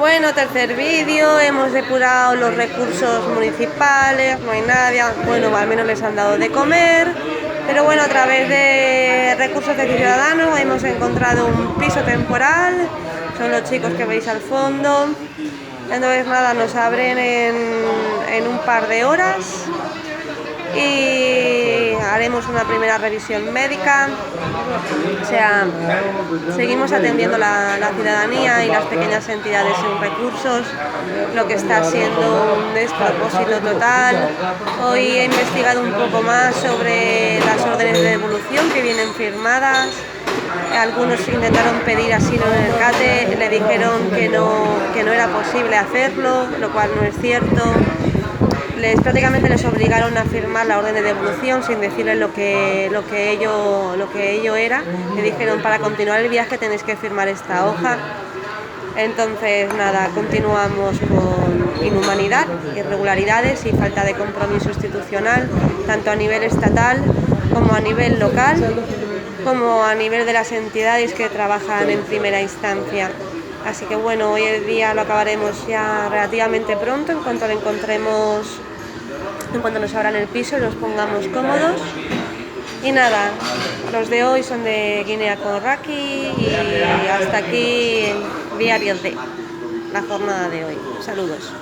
Bueno, tercer vídeo, hemos depurado los recursos municipales, no hay nadie, bueno, al menos les han dado de comer, pero bueno, a través de recursos de Ciudadanos hemos encontrado un piso temporal, son los chicos que veis al fondo, entonces nada, nos abren en un par de horas y haremos una primera revisión médica, o sea, seguimos atendiendo la ciudadanía y las pequeñas entidades sin recursos, lo que está siendo un despropósito total. Hoy he investigado un poco más sobre las órdenes de devolución que vienen firmadas. Algunos intentaron pedir asilo en el CATE, le dijeron que no era posible hacerlo, lo cual no es cierto. Prácticamente les obligaron a firmar la orden de devolución sin decirles lo que ello era. Le dijeron, para continuar el viaje tenéis que firmar esta hoja. Entonces nada, continuamos con inhumanidad, irregularidades y falta de compromiso institucional, tanto a nivel estatal como a nivel local, como a nivel de las entidades que trabajan en primera instancia. Así que bueno, hoy el día lo acabaremos ya relativamente pronto, en cuanto lo encontremos, en cuanto nos abran el piso y nos pongamos cómodos. Y nada, los de hoy son de Guinea Conakry y hasta aquí el diario de la jornada de hoy. Saludos.